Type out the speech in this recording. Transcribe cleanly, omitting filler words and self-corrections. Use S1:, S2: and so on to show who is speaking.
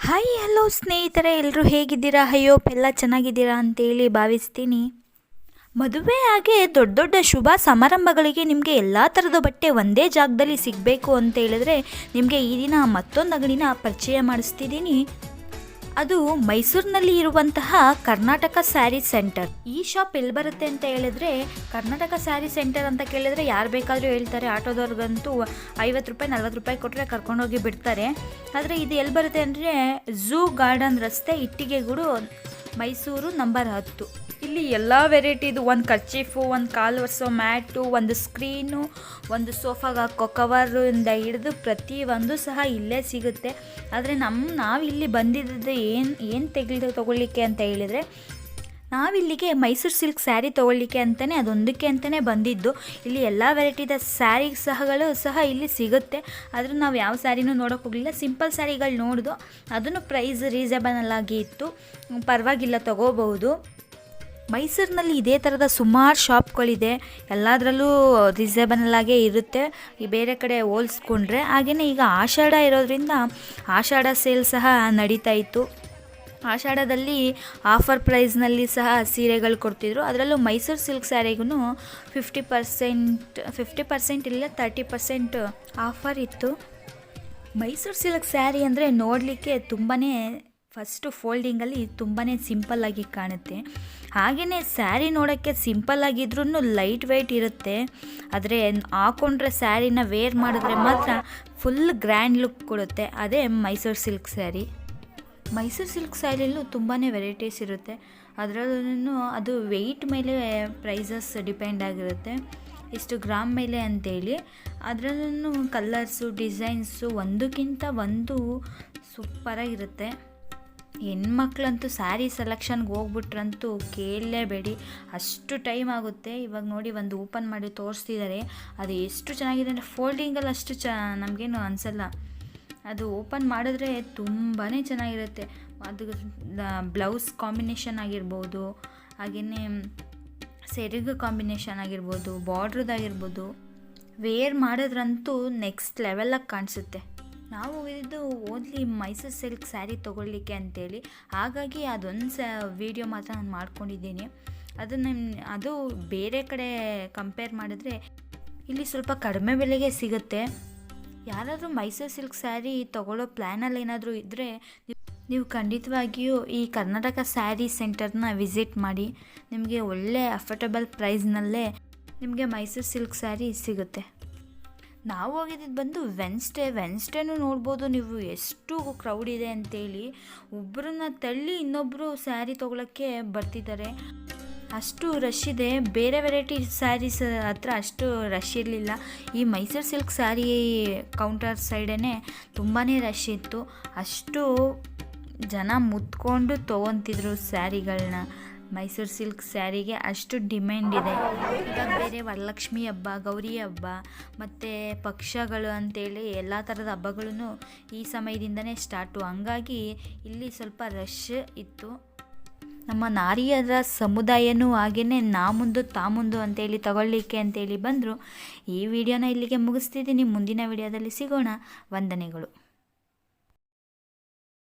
S1: Hi hello ಸ್ನೇಹಿತರೆ, ಎಲ್ಲರೂ ಹೇಗಿದ್ದೀರಾ? ಅಯ್ಯೋಪ್ ಎಲ್ಲ ಚೆನ್ನಾಗಿದ್ದೀರಾ ಅಂತೇಳಿ ಭಾವಿಸ್ತೀನಿ. ಮದುವೆ ಹಾಗೆ ದೊಡ್ಡ ದೊಡ್ಡ ಶುಭ ಸಮಾರಂಭಗಳಿಗೆ ನಿಮಗೆ ಎಲ್ಲ ಥರದ ಬಟ್ಟೆ ಒಂದೇ ಜಾಗದಲ್ಲಿ ಸಿಗಬೇಕು ಅಂತ ಹೇಳಿದ್ರೆ ನಿಮಗೆ ಈ ದಿನ ಮತ್ತೊಂದು ಅಂಗಡಿನ ಪರಿಚಯ ಮಾಡಿಸ್ತಿದ್ದೀನಿ. ಅದು ಮೈಸೂರಿನಲ್ಲಿ ಇರುವಂತಹ ಕರ್ನಾಟಕ ಸ್ಯಾರಿ ಸೆಂಟರ್. ಈ ಶಾಪ್ ಎಲ್ಲಿ ಬರುತ್ತೆ ಅಂತ ಹೇಳಿದ್ರೆ, ಕರ್ನಾಟಕ ಸ್ಯಾರಿ ಸೆಂಟರ್ ಅಂತ ಕೇಳಿದ್ರೆ ಯಾರು ಬೇಕಾದರೂ ಹೇಳ್ತಾರೆ. ಆಟೋದವ್ರಿಗಂತೂ 50 ರೂಪಾಯಿ 40 ರೂಪಾಯಿ ಕೊಟ್ಟರೆ ಕರ್ಕೊಂಡೋಗಿ ಬಿಡ್ತಾರೆ. ಆದರೆ ಇದು ಎಲ್ಲಿ ಬರುತ್ತೆ ಅಂದರೆ ಝೂ ಗಾರ್ಡನ್ ರಸ್ತೆ, ಇಟ್ಟಿಗೆಗೂಡು, ಮೈಸೂರು, ನಂಬರ್ 10. ಇಲ್ಲಿ ಎಲ್ಲ ವೆರೈಟಿದು, ಒಂದು ಕರ್ಚೀಫು, ಒಂದು ಕಾಲು ಒರೆಸೋ ಮ್ಯಾಟು, ಒಂದು ಸ್ಕ್ರೀನು, ಒಂದು ಸೋಫಾಗೆ ಹಾಕೋ ಕವರಿಂದ ಹಿಡಿದು ಪ್ರತಿಯೊಂದು ಸಹ ಇಲ್ಲೇ ಸಿಗುತ್ತೆ. ಆದರೆ ನಾವಿಲ್ಲಿ ಬಂದಿದ್ದು ಏನು ತೊಗೊಳ್ಳಿಕ್ಕೆ ಅಂತ ಹೇಳಿದರೆ, ನಾವಿಲ್ಲಿಗೆ ಮೈಸೂರು ಸಿಲ್ಕ್ ಸ್ಯಾರಿ ತೊಗೊಳ್ಳಿಕ್ಕೆ ಅಂತಲೇ, ಅದೊಂದಕ್ಕೆ ಅಂತಲೇ ಬಂದಿದ್ದು. ಇಲ್ಲಿ ಎಲ್ಲ ವೆರೈಟಿದ ಸ್ಯಾರಿ ಸಹ ಇಲ್ಲಿ ಸಿಗುತ್ತೆ. ಆದರೂ ನಾವು ಯಾವ ಸ್ಯಾರಿನೂ ನೋಡೋಕೆ ಹೋಗಲಿಲ್ಲ. ಸಿಂಪಲ್ ಸ್ಯಾರಿಗಳು ನೋಡಿದು, ಅದನ್ನು ಪ್ರೈಸ್ ರೀಸನಬಲ್ ಆಗಿ ಇತ್ತು, ಪರವಾಗಿಲ್ಲ, ತೊಗೋಬಹುದು. ಮೈಸೂರಿನಲ್ಲಿ ಇದೇ ಥರದ ಸುಮಾರು ಶಾಪ್ಗಳಿದೆ, ಎಲ್ಲದರಲ್ಲೂ ರೀಸನಬಲ್ ಆಗೇ ಇರುತ್ತೆ ಈ ಬೇರೆ ಕಡೆ ಹೋಲಿಸ್ಕೊಂಡ್ರೆ. ಹಾಗೆಯೇ ಈಗ ಆಷಾಢ ಇರೋದ್ರಿಂದ ಆಷಾಢ ಸೇಲ್ ಸಹ ನಡೀತಾ ಇತ್ತು. ಆಷಾಢದಲ್ಲಿ ಆಫರ್ ಪ್ರೈಸ್ನಲ್ಲಿ ಸಹ ಸೀರೆಗಳು ಕೊಡ್ತಿದ್ರು. ಅದರಲ್ಲೂ ಮೈಸೂರು ಸಿಲ್ಕ್ ಸ್ಯಾರಿಗೂ 50% ಇಲ್ಲ 30% ಆಫರ್ ಇತ್ತು. ಮೈಸೂರು ಸಿಲ್ಕ್ ಸ್ಯಾರಿ ಅಂದರೆ ನೋಡಲಿಕ್ಕೆ ತುಂಬಾ ಫಸ್ಟು ಫೋಲ್ಡಿಂಗಲ್ಲಿ ತುಂಬಾ ಸಿಂಪಲ್ಲಾಗಿ ಕಾಣುತ್ತೆ. ಹಾಗೆಯೇ ಸ್ಯಾರಿ ನೋಡೋಕ್ಕೆ ಸಿಂಪಲ್ಲಾಗಿದ್ರೂ ಲೈಟ್ ವೆಯ್ಟ್ ಇರುತ್ತೆ. ಆದರೆ ಹಾಕ್ಕೊಂಡ್ರೆ ಸ್ಯಾರಿನ ವೇರ್ ಮಾಡಿದ್ರೆ ಮಾತ್ರ ಫುಲ್ ಗ್ರ್ಯಾಂಡ್ ಲುಕ್ ಕೊಡುತ್ತೆ. ಅದೇ ಮೈಸೂರು ಸಿಲ್ಕ್ ಸ್ಯಾರಿ. ಮೈಸೂರು ಸಿಲ್ಕ್ ಸ್ಯಾರಿಯಲ್ಲೂ ತುಂಬಾ ವೆರೈಟೀಸ್ ಇರುತ್ತೆ. ಅದರಲ್ಲೂ ಅದು ವೆಯ್ಟ್ ಮೇಲೆ ಪ್ರೈಸಸ್ ಡಿಪೆಂಡ್ ಆಗಿರುತ್ತೆ, ಎಷ್ಟು ಗ್ರಾಮ್ ಮೇಲೆ ಅಂತೇಳಿ. ಅದರಲ್ಲೂ ಕಲರ್ಸು, ಡಿಸೈನ್ಸು ಒಂದಕ್ಕಿಂತ ಒಂದು ಸೂಪರಾಗಿರುತ್ತೆ. ಹೆಣ್ಮಕ್ಳಂತೂ ಸ್ಯಾರಿ ಸೆಲೆಕ್ಷನ್ಗೆ ಹೋಗ್ಬಿಟ್ರಂತೂ ಕೇಳಲೇಬೇಡಿ, ಅಷ್ಟು ಟೈಮ್ ಆಗುತ್ತೆ. ಇವಾಗ ನೋಡಿ, ಒಂದು ಓಪನ್ ಮಾಡಿ ತೋರಿಸ್ತಿದ್ದಾರೆ. ಅದು ಎಷ್ಟು ಚೆನ್ನಾಗಿದೆ ಅಂದರೆ ಫೋಲ್ಡಿಂಗಲ್ಲಿ ಅಷ್ಟು ನಮಗೇನು ಅನಿಸಲ್ಲ. ಅದು ಓಪನ್ ಮಾಡಿದ್ರೆ ತುಂಬಾ ಚೆನ್ನಾಗಿರುತ್ತೆ. ಅದು ಬ್ಲೌಸ್ ಕಾಂಬಿನೇಷನ್ ಆಗಿರ್ಬೋದು, ಹಾಗೆಯೇ ಸೆರಗು ಕಾಂಬಿನೇಷನ್ ಆಗಿರ್ಬೋದು, ಬಾರ್ಡ್ರದ್ದಾಗಿರ್ಬೋದು, ವೇರ್ ಮಾಡಿದ್ರಂತೂ ನೆಕ್ಸ್ಟ್ ಲೆವೆಲಾಗಿ ಕಾಣಿಸುತ್ತೆ. ನಾವು ಹೋಗಿದ್ದು ಓನ್ಲಿ ಮೈಸೂರು ಸಿಲ್ಕ್ ಸ್ಯಾರಿ ತೊಗೊಳ್ಳಿಕ್ಕೆ ಅಂತೇಳಿ, ಹಾಗಾಗಿ ಅದೊಂದು ವೀಡಿಯೋ ಮಾತ್ರ ನಾನು ಮಾಡ್ಕೊಂಡಿದ್ದೀನಿ. ಅದು ಬೇರೆ ಕಡೆ ಕಂಪೇರ್ ಮಾಡಿದ್ರೆ ಇಲ್ಲಿ ಸ್ವಲ್ಪ ಕಡಿಮೆ ಬೆಲೆಗೆ ಸಿಗುತ್ತೆ. ಯಾರಾದರೂ ಮೈಸೂರು ಸಿಲ್ಕ್ ಸ್ಯಾರಿ ತೊಗೊಳ್ಳೋ ಪ್ಲ್ಯಾನಲ್ಲಿ ಏನಾದರೂ ಇದ್ದರೆ ನೀವು ಖಂಡಿತವಾಗಿಯೂ ಈ ಕರ್ನಾಟಕ ಸ್ಯಾರಿ ಸೆಂಟರ್ನ ವಿಸಿಟ್ ಮಾಡಿ. ನಿಮಗೆ ಒಳ್ಳೆ ಅಫೋರ್ಡಬಲ್ ಪ್ರೈಸ್ನಲ್ಲೇ ನಿಮಗೆ ಮೈಸೂರು ಸಿಲ್ಕ್ ಸ್ಯಾರಿ ಸಿಗುತ್ತೆ. ನಾವು ಹೋಗಿದ್ದು ಬಂದು ವೆನ್ಸ್ಡೇನೂ ನೋಡ್ಬೋದು ನೀವು ಎಷ್ಟು ಕ್ರೌಡ್ ಇದೆ ಅಂತೇಳಿ. ಒಬ್ಬರನ್ನ ತಳ್ಳಿ ಇನ್ನೊಬ್ಬರು ಸ್ಯಾರಿ ತೊಗೊಳಕ್ಕೆ ಬರ್ತಿದ್ದಾರೆ, ಅಷ್ಟು ರಶ್ ಇದೆ. ಬೇರೆ ವೆರೈಟಿ ಸ್ಯಾರೀಸ್ ಹತ್ರ ಅಷ್ಟು ರಶ್ ಇರಲಿಲ್ಲ. ಈ ಮೈಸೂರು ಸಿಲ್ಕ್ ಸ್ಯಾರಿ ಕೌಂಟರ್ ಸೈಡೇ ತುಂಬಾ ರಶ್ ಇತ್ತು. ಅಷ್ಟು ಜನ ಮುತ್ಕೊಂಡು ತೊಗೊತಿದ್ರು ಸ್ಯಾರಿಗಳನ್ನ. ಮೈಸೂರು ಸಿಲ್ಕ್ ಸ್ಯಾರಿಗೆ ಅಷ್ಟು ಡಿಮ್ಯಾಂಡ್ ಇದೆ. ಇವಾಗ ಬೇರೆ ವರಲಕ್ಷ್ಮಿ ಹಬ್ಬ, ಗೌರಿ ಹಬ್ಬ ಮತ್ತು ಪಕ್ಷಗಳು ಅಂತೇಳಿ ಎಲ್ಲ ಥರದ ಹಬ್ಬಗಳೂ ಈ ಸಮಯದಿಂದನೇ ಸ್ಟಾರ್ಟು. ಹಂಗಾಗಿ ಇಲ್ಲಿ ಸ್ವಲ್ಪ ರಶ್ ಇತ್ತು. ನಮ್ಮ ನಾರಿಯರ ಸಮುದಾಯನೂ ಹಾಗೆಯೇ ನಾ ಮುಂದು ತಾ ಮುಂದು ಅಂತೇಳಿ ತಗೊಳ್ಳಿಕ್ಕೆ ಅಂತೇಳಿ ಬಂದರು. ಈ ವಿಡಿಯೋನ ಇಲ್ಲಿಗೆ ಮುಗಿಸ್ತಿದ್ದೀನಿ. ಮುಂದಿನ ವಿಡಿಯೋದಲ್ಲಿ ಸಿಗೋಣ. ವಂದನೆಗಳು.